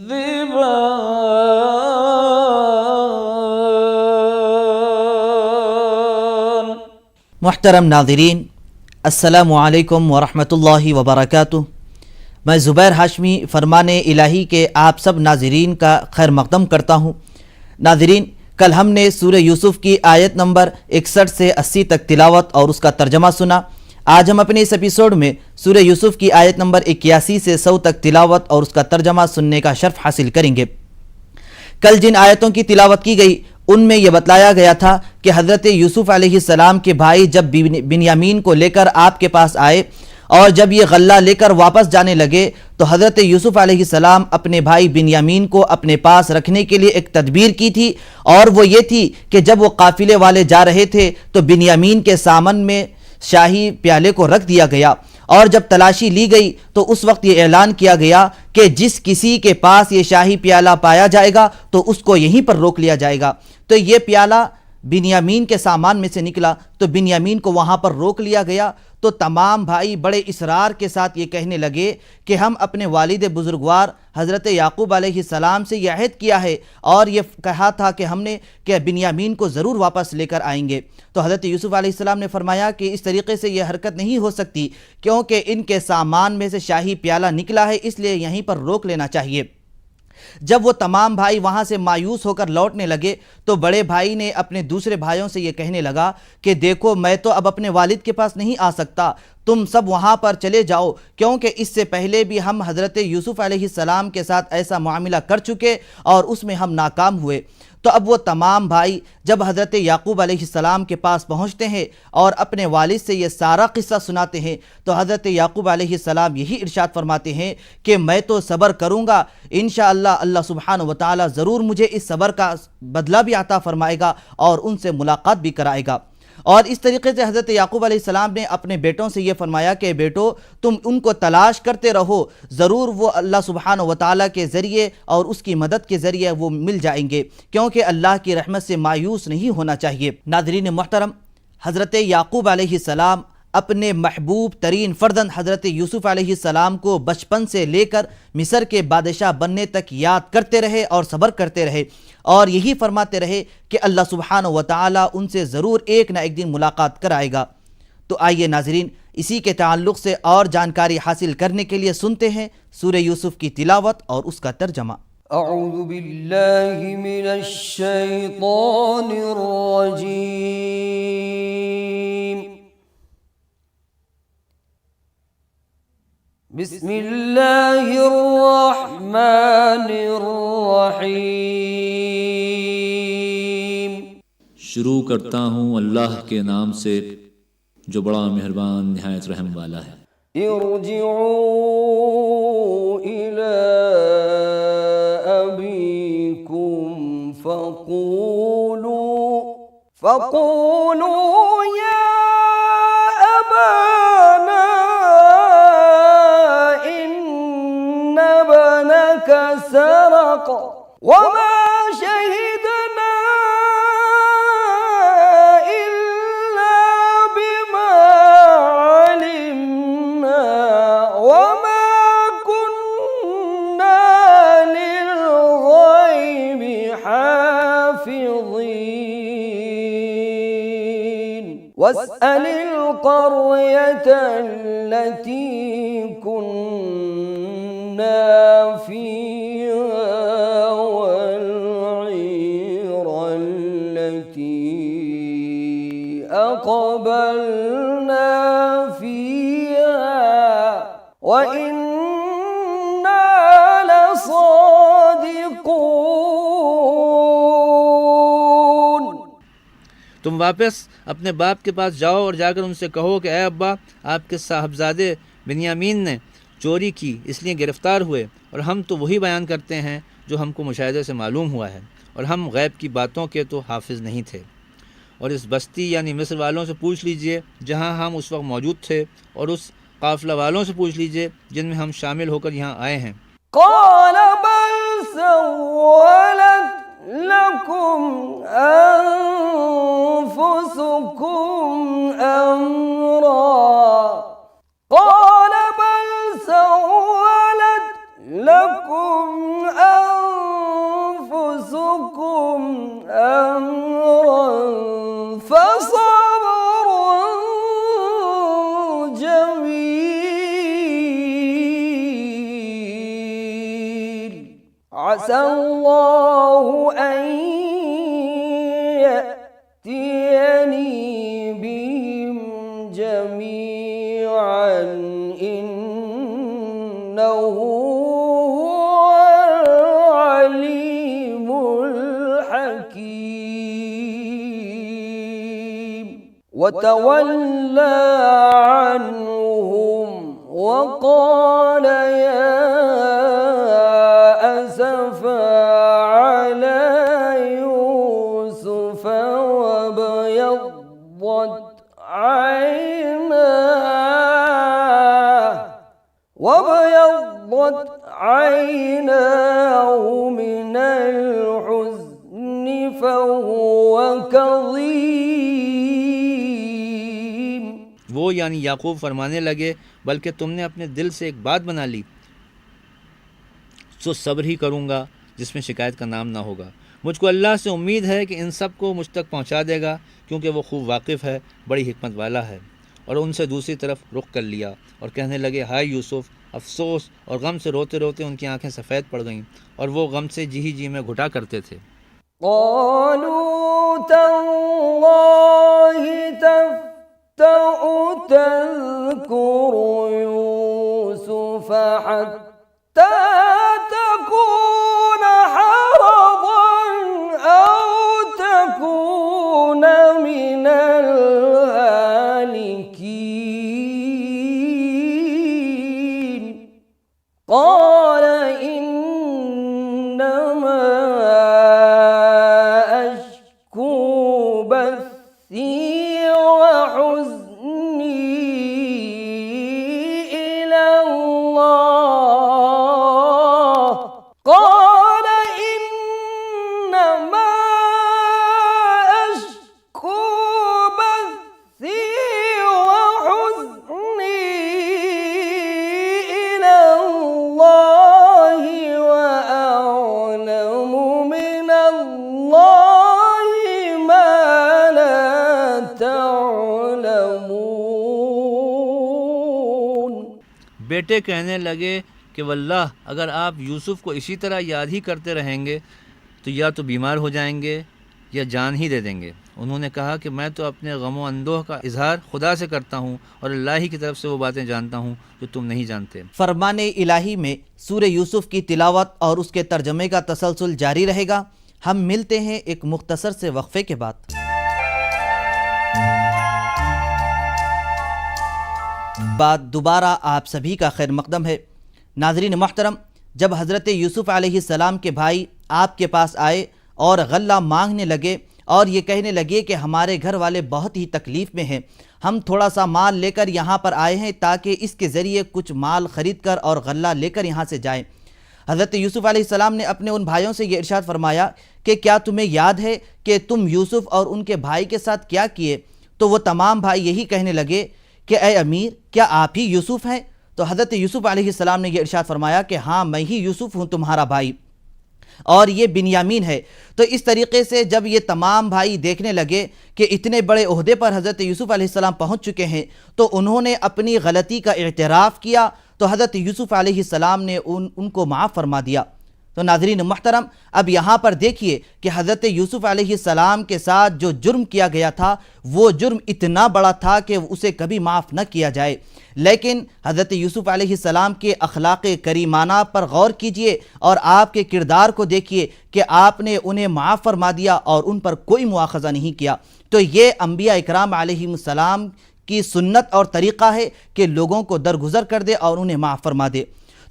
تكذبان. محترم ناظرین، السلام علیکم ورحمۃ اللہ وبرکاتہ. میں زبیر ہاشمی فرمان الہی کے آپ سب ناظرین کا خیر مقدم کرتا ہوں. ناظرین، کل ہم نے سورہ یوسف کی آیت نمبر 61 سے 80 تک تلاوت اور اس کا ترجمہ سنا. آج ہم اپنے اس ایپیسوڈ میں سورہ یوسف کی آیت نمبر 81 سے 100 تک تلاوت اور اس کا ترجمہ سننے کا شرف حاصل کریں گے. کل جن آیتوں کی تلاوت کی گئی ان میں یہ بتلایا گیا تھا کہ حضرت یوسف علیہ السلام کے بھائی جب بنیامین کو لے کر آپ کے پاس آئے اور جب یہ غلہ لے کر واپس جانے لگے تو حضرت یوسف علیہ السلام اپنے بھائی بنیامین کو اپنے پاس رکھنے کے لیے ایک تدبیر کی تھی، اور وہ یہ تھی کہ جب وہ قافلے والے جا رہے تھے تو بنیامین کے سامن میں شاہی پیالے کو رکھ دیا گیا، اور جب تلاشی لی گئی تو اس وقت یہ اعلان کیا گیا کہ جس کسی کے پاس یہ شاہی پیالہ پایا جائے گا تو اس کو یہیں پر روک لیا جائے گا. تو یہ پیالہ بنیامین کے سامان میں سے نکلا تو بنیامین کو وہاں پر روک لیا گیا. تو تمام بھائی بڑے اصرار کے ساتھ یہ کہنے لگے کہ ہم اپنے والد بزرگوار حضرت یعقوب علیہ السلام سے یہ عہد کیا ہے اور یہ کہا تھا کہ ہم نے کہ بنیامین کو ضرور واپس لے کر آئیں گے. تو حضرت یوسف علیہ السلام نے فرمایا کہ اس طریقے سے یہ حرکت نہیں ہو سکتی، کیونکہ ان کے سامان میں سے شاہی پیالہ نکلا ہے، اس لیے یہیں پر روک لینا چاہیے. جب وہ تمام بھائی وہاں سے مایوس ہو کر لوٹنے لگے تو بڑے بھائی نے اپنے دوسرے بھائیوں سے یہ کہنے لگا کہ دیکھو، میں تو اب اپنے والد کے پاس نہیں آ سکتا، تم سب وہاں پر چلے جاؤ، کیونکہ اس سے پہلے بھی ہم حضرت یوسف علیہ السلام کے ساتھ ایسا معاملہ کر چکے اور اس میں ہم ناکام ہوئے. تو اب وہ تمام بھائی جب حضرت یعقوب علیہ السلام کے پاس پہنچتے ہیں اور اپنے والد سے یہ سارا قصہ سناتے ہیں تو حضرت یعقوب علیہ السلام یہی ارشاد فرماتے ہیں کہ میں تو صبر کروں گا، انشاءاللہ اللہ سبحانہ وتعالی ضرور مجھے اس صبر کا بدلہ بھی عطا فرمائے گا اور ان سے ملاقات بھی کرائے گا. اور اس طریقے سے حضرت یعقوب علیہ السلام نے اپنے بیٹوں سے یہ فرمایا کہ بیٹو، تم ان کو تلاش کرتے رہو، ضرور وہ اللہ سبحانہ وتعالی کے ذریعے اور اس کی مدد کے ذریعے وہ مل جائیں گے، کیونکہ اللہ کی رحمت سے مایوس نہیں ہونا چاہیے. ناظرین محترم، حضرت یعقوب علیہ السلام اپنے محبوب ترین فرزند حضرت یوسف علیہ السلام کو بچپن سے لے کر مصر کے بادشاہ بننے تک یاد کرتے رہے اور صبر کرتے رہے، اور یہی فرماتے رہے کہ اللہ سبحانہ وتعالی ان سے ضرور ایک نہ ایک دن ملاقات کرائے گا. تو آئیے ناظرین، اسی کے تعلق سے اور جانکاری حاصل کرنے کے لیے سنتے ہیں سورہ یوسف کی تلاوت اور اس کا ترجمہ. اعوذ باللہ من الشیطان الرجیم. بسم اللہ الرحمن الرحیم. شروع کرتا ہوں اللہ کے نام سے جو بڑا مہربان نہایت رحم والا ہے. ارجعوا الی ابیکم فقولوا یا ابانا ان ابنک سرق وما شهدنا إلا بما علمنا وما كنا للغيب حافظين واسأل القرية التي كنا فيها والعير التي أقبلنا فيها وإنا لصادقون. تم واپس اپنے باپ کے پاس جاؤ اور جا کر ان سے کہو کہ اے ابا، آپ کے صاحبزادے بنیامین نے چوری کی، اس لیے گرفتار ہوئے، اور ہم تو وہی بیان کرتے ہیں جو ہم کو مشاہدے سے معلوم ہوا ہے، اور ہم غیب کی باتوں کے تو حافظ نہیں تھے. اور اس بستی یعنی مصر والوں سے پوچھ لیجئے جہاں ہم اس وقت موجود تھے، اور اس قافلہ والوں سے پوچھ لیجئے جن میں ہم شامل ہو کر یہاں آئے ہیں. قال بل سولت لكم أنفسكم أمرا قال بل سولت لكم عسى الله أن يأتيني بهم جميعا إنه هو العليم الحكيم وتولى عنهم وقال يا أسفا على يوسف وابيضت عيناه من الحزن فهو كظيم. وہ یعنی یعقوب فرمانے لگے بلکہ تم نے اپنے دل سے ایک بات بنا لی تو صبر ہی کروں گا جس میں شکایت کا نام نہ ہوگا. مجھ کو اللہ سے امید ہے کہ ان سب کو مجھ تک پہنچا دے گا کیونکہ وہ خوب واقف ہے، بڑی حکمت والا ہے. اور ان سے دوسری طرف رخ کر لیا اور کہنے لگے ہائے یوسف. افسوس اور غم سے روتے روتے ان کی آنکھیں سفید پڑ گئیں اور وہ غم سے جی جی میں گھٹا کرتے تھے. قالوا تالله تفتأ تذكر يوسف حتى تكون حرضا أو تكون من الهالكين. قال إنما أشكو بثي وحزني إلى الله. قال إنما أشكو بثي وحزني إلى الله وأعلم من الله ما لا تعلمون. بیٹے کہنے لگے کہ واللہ اگر آپ یوسف کو اسی طرح یاد ہی کرتے رہیں گے تو یا تو بیمار ہو جائیں گے یا جان ہی دے دیں گے. انہوں نے کہا کہ میں تو اپنے غم و اندوہ کا اظہار خدا سے کرتا ہوں اور اللہ ہی کی طرف سے وہ باتیں جانتا ہوں جو تم نہیں جانتے. فرمان الہی میں سورہ یوسف کی تلاوت اور اس کے ترجمے کا تسلسل جاری رہے گا. ہم ملتے ہیں ایک مختصر سے وقفے کے بعد. دوبارہ آپ سبھی کا خیر مقدم ہے. ناظرین محترم، جب حضرت یوسف علیہ السلام کے بھائی آپ کے پاس آئے اور غلہ مانگنے لگے اور یہ کہنے لگے کہ ہمارے گھر والے بہت ہی تکلیف میں ہیں، ہم تھوڑا سا مال لے کر یہاں پر آئے ہیں تاکہ اس کے ذریعے کچھ مال خرید کر اور غلہ لے کر یہاں سے جائیں. حضرت یوسف علیہ السلام نے اپنے ان بھائیوں سے یہ ارشاد فرمایا کہ کیا تمہیں یاد ہے کہ تم یوسف اور ان کے بھائی کے ساتھ کیا کیے؟ تو وہ تمام بھائی یہی کہنے لگے کہ اے امیر، کیا آپ ہی یوسف ہیں؟ تو حضرت یوسف علیہ السلام نے یہ ارشاد فرمایا کہ ہاں میں ہی یوسف ہوں تمہارا بھائی، اور یہ بنیامین ہے. تو اس طریقے سے جب یہ تمام بھائی دیکھنے لگے کہ اتنے بڑے عہدے پر حضرت یوسف علیہ السلام پہنچ چکے ہیں تو انہوں نے اپنی غلطی کا اعتراف کیا، تو حضرت یوسف علیہ السلام نے ان کو معاف فرما دیا. تو ناظرین محترم، اب یہاں پر دیکھیے کہ حضرت یوسف علیہ السلام کے ساتھ جو جرم کیا گیا تھا وہ جرم اتنا بڑا تھا کہ اسے کبھی معاف نہ کیا جائے. لیکن حضرت یوسف علیہ السلام کے اخلاق کریمانہ پر غور کیجئے اور آپ کے کردار کو دیکھیے کہ آپ نے انہیں معاف فرما دیا اور ان پر کوئی مواخذہ نہیں کیا. تو یہ انبیاء اکرام علیہم السلام کی سنت اور طریقہ ہے کہ لوگوں کو درگزر کر دے اور انہیں معاف فرما دے.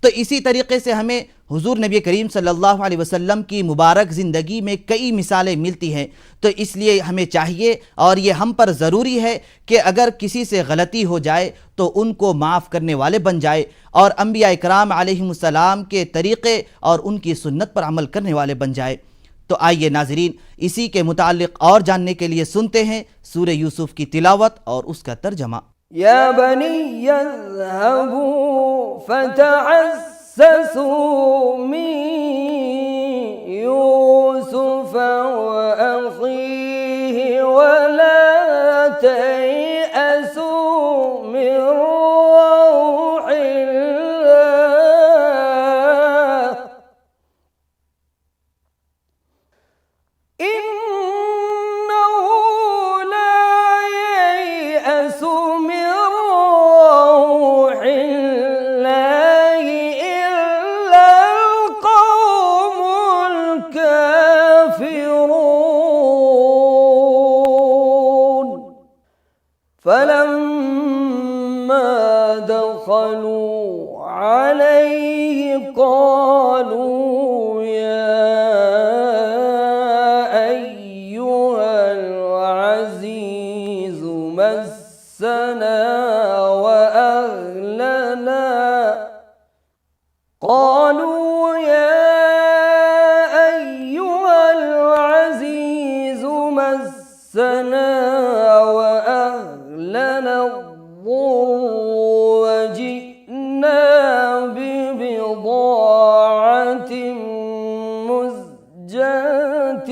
تو اسی طریقے سے ہمیں حضور نبی کریم صلی اللہ علیہ وسلم کی مبارک زندگی میں کئی مثالیں ملتی ہیں. تو اس لیے ہمیں چاہیے اور یہ ہم پر ضروری ہے کہ اگر کسی سے غلطی ہو جائے تو ان کو معاف کرنے والے بن جائے اور انبیاء اکرام علیہم السلام کے طریقے اور ان کی سنت پر عمل کرنے والے بن جائے. تو آئیے ناظرین، اسی کے متعلق اور جاننے کے لیے سنتے ہیں سورہ یوسف کی تلاوت اور اس کا ترجمہ. يا بني اذهبوا فتحسسوا من يوسف وأخيه ولا تيأسوا من روح الله فلما دخلوا عليه قالوا يا أيها العزيز مسنا وأهلنا الضر وجئنا ببضاعة مزجاة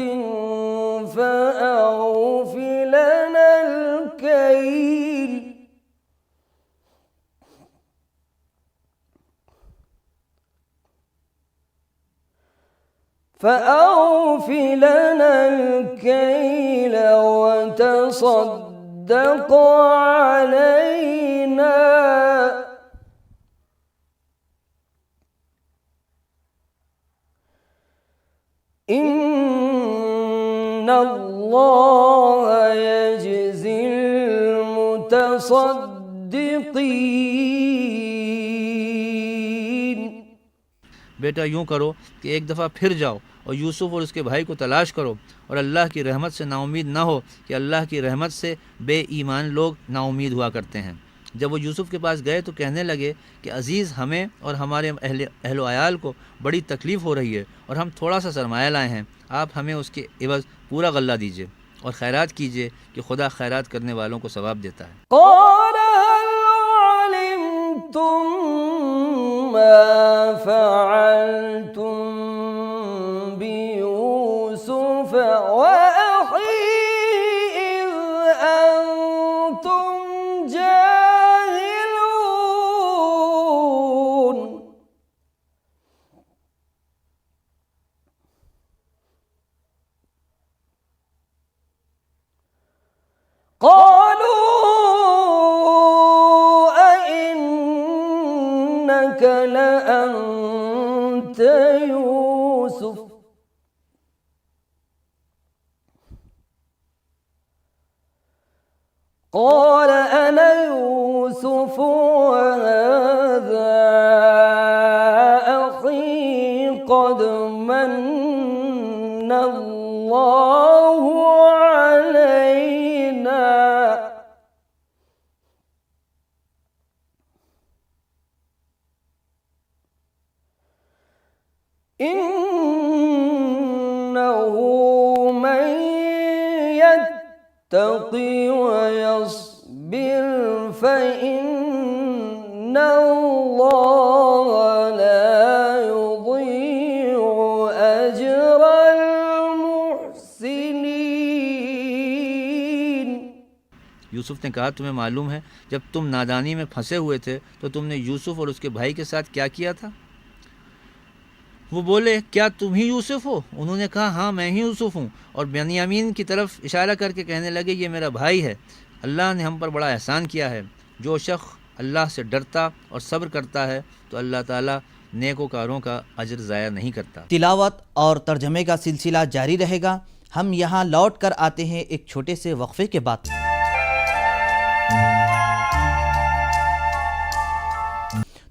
فأوف لنا الكيل وتصدق علينا إن الله يجزي المتصدقين. بیٹا یوں کرو کہ ایک دفعہ پھر جاؤ اور یوسف اور اس کے بھائی کو تلاش کرو، اور اللہ کی رحمت سے نا امید نہ ہو کہ اللہ کی رحمت سے بے ایمان لوگ نا امید ہوا کرتے ہیں. جب وہ یوسف کے پاس گئے تو کہنے لگے کہ عزیز، ہمیں اور ہمارے اہل و عیال کو بڑی تکلیف ہو رہی ہے اور ہم تھوڑا سا سرمایہ لائے ہیں، آپ ہمیں اس کے عوض پورا غلہ دیجیے اور خیرات کیجیے کہ خدا خیرات کرنے والوں کو ثواب دیتا ہے. قال هل علمتم ما فعلتم بيوسف وأخيه إذ أنتم جاهلون. قالوا أئنك لأنت يوسف قال أنا يوسف وهذا أخي قد من الله علينا إنه من يتقي ويصبر فإن الله لا يضيع أجر المحسنين. یوسف نے کہا تمہیں معلوم ہے جب تم نادانی میں پھنسے ہوئے تھے تو تم نے یوسف اور اس کے بھائی کے ساتھ کیا کیا تھا؟ وہ بولے کیا تم ہی یوسف ہو؟ انہوں نے کہا ہاں میں ہی یوسف ہوں، اور بنیامین کی طرف اشارہ کر کے کہنے لگے یہ میرا بھائی ہے. اللہ نے ہم پر بڑا احسان کیا ہے. جو شخص اللہ سے ڈرتا اور صبر کرتا ہے تو اللہ تعالیٰ نیکوکاروں کا اجر ضائع نہیں کرتا. تلاوت اور ترجمے کا سلسلہ جاری رہے گا. ہم یہاں لوٹ کر آتے ہیں ایک چھوٹے سے وقفے کے بعد.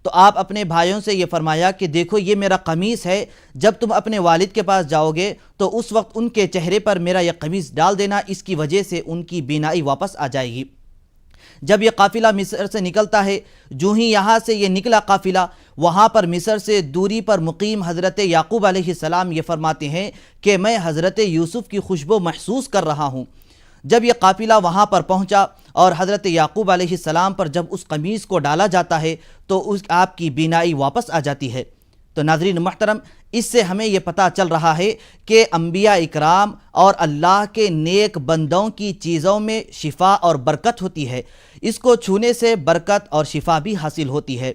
تو آپ اپنے بھائیوں سے یہ فرمایا کہ دیکھو یہ میرا قمیص ہے، جب تم اپنے والد کے پاس جاؤ گے تو اس وقت ان کے چہرے پر میرا یہ قمیص ڈال دینا، اس کی وجہ سے ان کی بینائی واپس آ جائے گی. جب یہ قافلہ مصر سے نکلتا ہے، جو ہی یہاں سے یہ نکلا قافلہ، وہاں پر مصر سے دوری پر مقیم حضرت یعقوب علیہ السلام یہ فرماتے ہیں کہ میں حضرت یوسف کی خوشبو محسوس کر رہا ہوں. جب یہ قافلہ وہاں پر پہنچا اور حضرت یعقوب علیہ السلام پر جب اس قمیص کو ڈالا جاتا ہے تو آپ کی بینائی واپس آ جاتی ہے. تو ناظرین محترم، اس سے ہمیں یہ پتہ چل رہا ہے کہ انبیاء اکرام اور اللہ کے نیک بندوں کی چیزوں میں شفا اور برکت ہوتی ہے. اس کو چھونے سے برکت اور شفا بھی حاصل ہوتی ہے.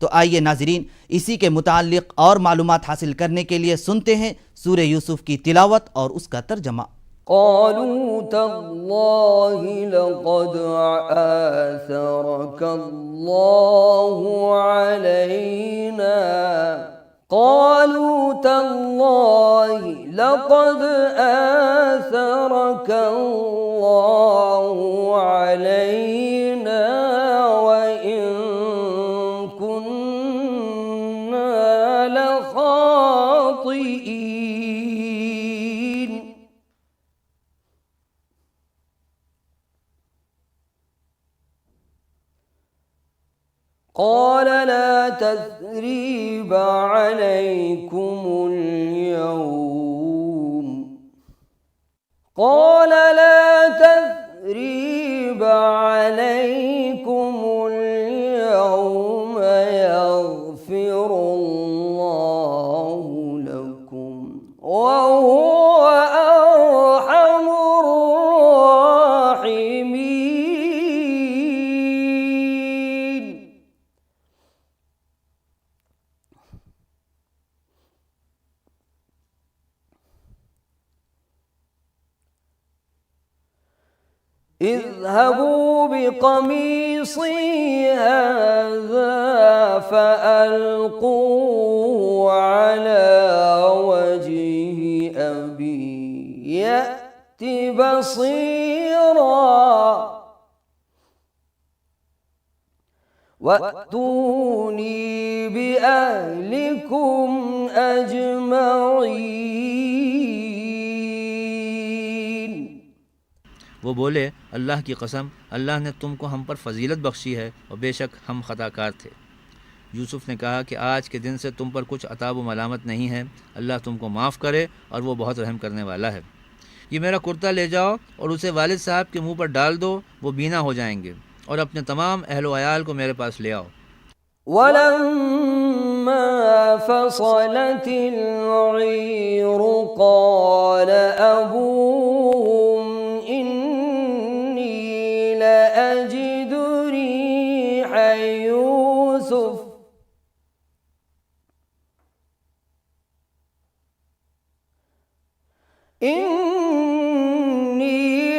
تو آئیے ناظرین، اسی کے متعلق اور معلومات حاصل کرنے کے لیے سنتے ہیں سورہ یوسف کی تلاوت اور اس کا ترجمہ. قالوا تالله لقد آثرك الله علينا قالوا تالله لقد آثرك الله علينا قال لا تثريب عليكم اليوم قال لا تثريب عليكم اليوم يغفر الله لكم وهو أرحم الراحمين. اذهبوا بقميصي هذا فألقوه على وجه أبي يأت بصيرا وأتوني بأهلكم أجمعين. وہ بولے اللہ کی قسم اللہ نے تم کو ہم پر فضیلت بخشی ہے اور بے شک ہم خطا کار تھے۔ یوسف نے کہا کہ آج کے دن سے تم پر کچھ عتاب و ملامت نہیں ہے، اللہ تم کو معاف کرے اور وہ بہت رحم کرنے والا ہے۔ یہ میرا کرتا لے جاؤ اور اسے والد صاحب کے منہ پر ڈال دو، وہ بینا ہو جائیں گے، اور اپنے تمام اہل و عیال کو میرے پاس لے آؤ۔ ولما فصلت العير قال أبوهم إني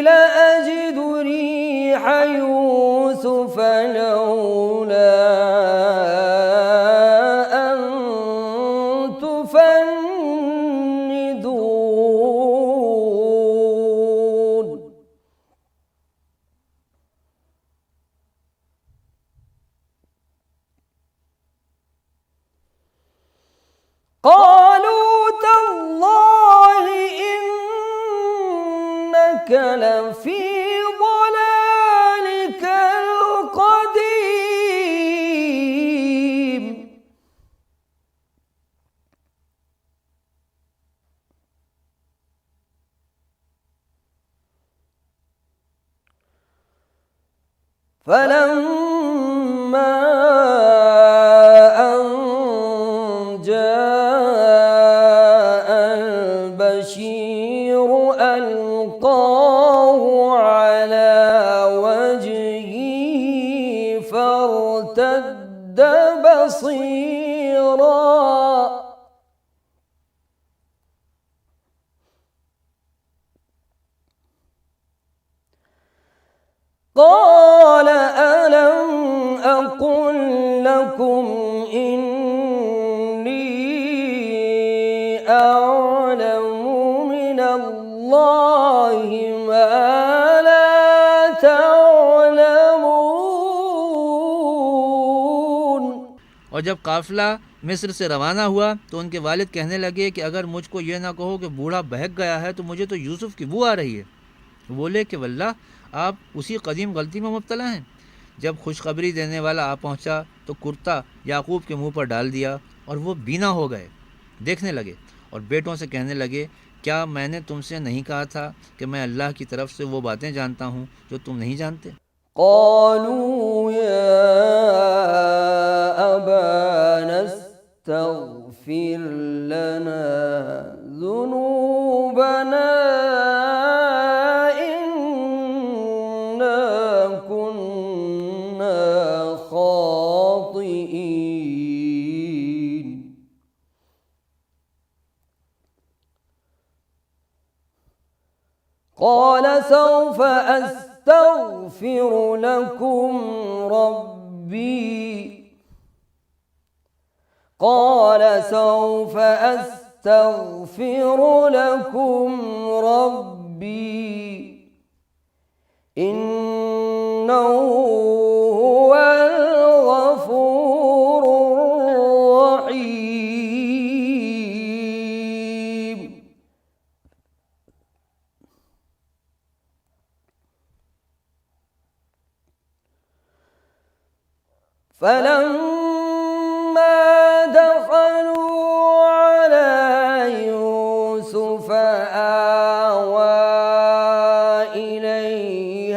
لأجد ريح يوسف لولا أن تفندون. قالوا تالله إنك لفي ضلالك القديم. فلما أن جاء البشير ألقاه على وجهه فارتد بصيرا قال ألم أقل لكم إني أعلم من الله ما لا تعلمون. اور جب قافلہ مصر سے روانہ ہوا تو ان کے والد کہنے لگے کہ اگر مجھ کو یہ نہ کہو کہ بوڑھا بہک گیا ہے تو مجھے تو یوسف کی بو آ رہی ہے۔ وہ بولے کہ واللہ آپ اسی قدیم غلطی میں مبتلا ہیں۔ جب خوشخبری دینے والا آ پہنچا تو کرتا یعقوب کے منہ پر ڈال دیا اور وہ بینا ہو گئے، دیکھنے لگے، اور بیٹوں سے کہنے لگے کیا میں نے تم سے نہیں کہا تھا کہ میں اللہ کی طرف سے وہ باتیں جانتا ہوں جو تم نہیں جانتے؟ قالوا يا أبانا استغفر لنا ذنوبنا إنا كنا خاطئين. قال سوف أستغفر لكم ربي قال سوف أستغفر لكم ربي إنه هو الغفور الرحيم. فلما دخلوا على يوسف آوى إليه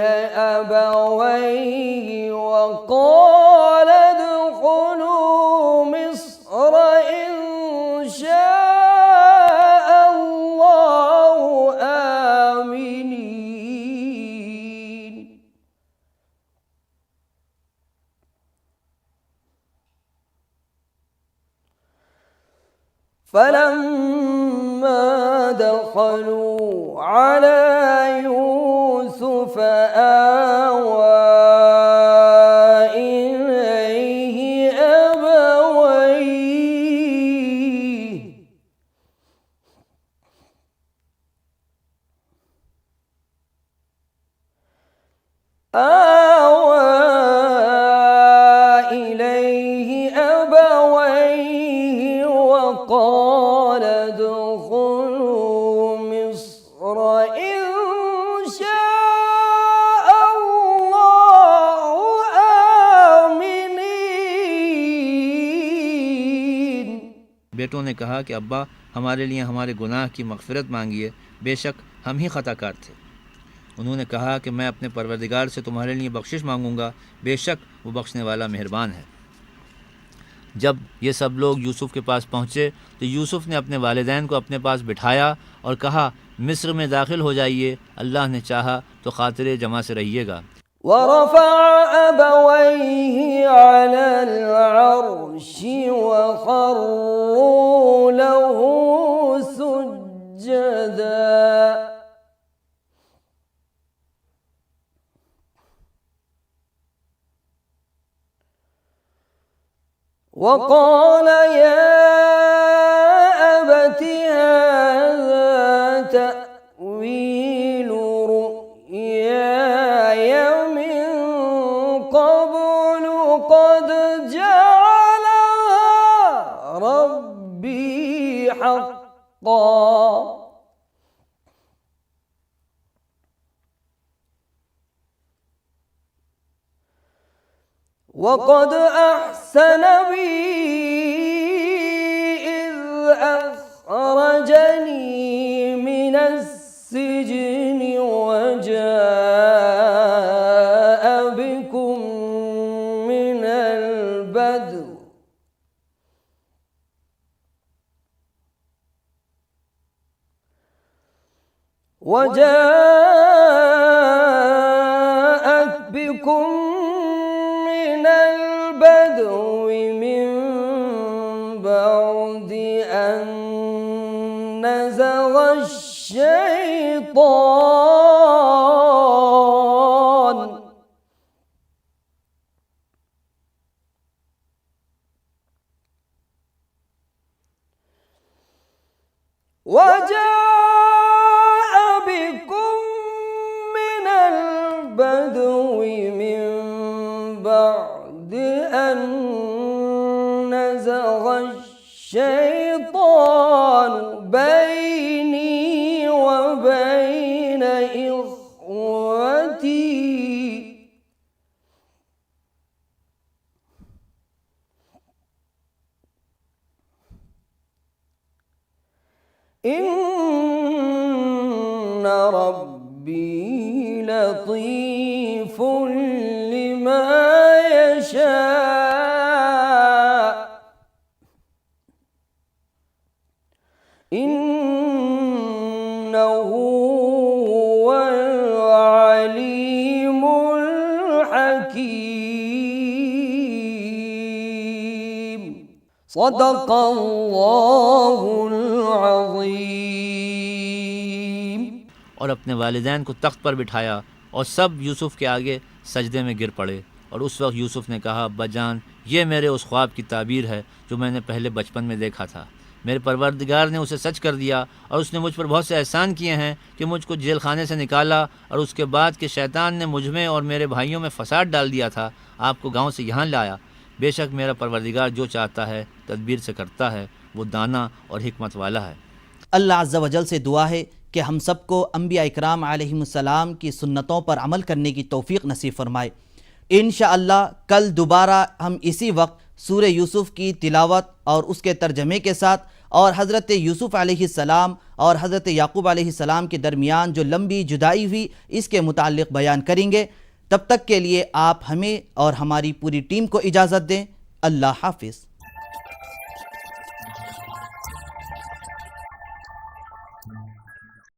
أبويه وقال ادخلوا مصر إن شاء الله آمنين فلما دخلوا على يوسف آوى إليه أبويه وقال ادخلوا مصر إن شاء الله آمنين. بیٹوں نے کہا کہ ابا ہمارے لیے ہمارے گناہ کی مغفرت مانگیے، بے شک ہم ہی خطا کار تھے. انہوں نے کہا کہ میں اپنے پروردگار سے تمہارے لیے بخشش مانگوں گا، بے شک وہ بخشنے والا مہربان ہے. جب یہ سب لوگ یوسف کے پاس پہنچے تو یوسف نے اپنے والدین کو اپنے پاس بٹھایا اور کہا مصر میں داخل ہو جائیے، اللہ نے چاہا تو خاطر جمع سے رہیے گا. ورفع أبويه على العرش وخروا له سجدا وقال يا أبت هذا تأويل رؤياي من قبل قد جعلها ربي حقا وقد أحسن بي إذ أخرجني من السجن وجاء بكم من البدو من بعد أن نزغ الشيطان وجاء بكم من البدو من بعد أن نزغ الشيطان بيني وبين إخوتي إن ربي لطيف لما يشاء إنه هو العليم الحكيم. صدق الله العظيم. اور اپنے والدین کو تخت پر بٹھایا اور سب یوسف کے آگے سجدے میں گر پڑے. اور اس وقت یوسف نے کہا ابا جان یہ میرے اس خواب کی تعبیر ہے جو میں نے پہلے بچپن میں دیکھا تھا. میرے پروردگار نے اسے سچ کر دیا اور اس نے مجھ پر بہت سے احسان کیے ہیں کہ مجھ کو جیل خانے سے نکالا اور اس کے بعد کہ شیطان نے مجھ میں اور میرے بھائیوں میں فساد ڈال دیا تھا آپ کو گاؤں سے یہاں لایا. بے شک میرا پروردگار جو چاہتا ہے تدبیر سے کرتا ہے، وہ دانا اور حکمت والا ہے. اللہ عز و جل سے دعا ہے کہ ہم سب کو انبیاء اکرام علیہم السلام کی سنتوں پر عمل کرنے کی توفیق نصیب فرمائے. انشاءاللہ کل دوبارہ ہم اسی وقت سورہ یوسف کی تلاوت اور اس کے ترجمے کے ساتھ اور حضرت یوسف علیہ السلام اور حضرت یعقوب علیہ السلام کے درمیان جو لمبی جدائی ہوئی اس کے متعلق بیان کریں گے۔ تب تک کے لیے آپ ہمیں اور ہماری پوری ٹیم کو اجازت دیں۔ اللہ حافظ۔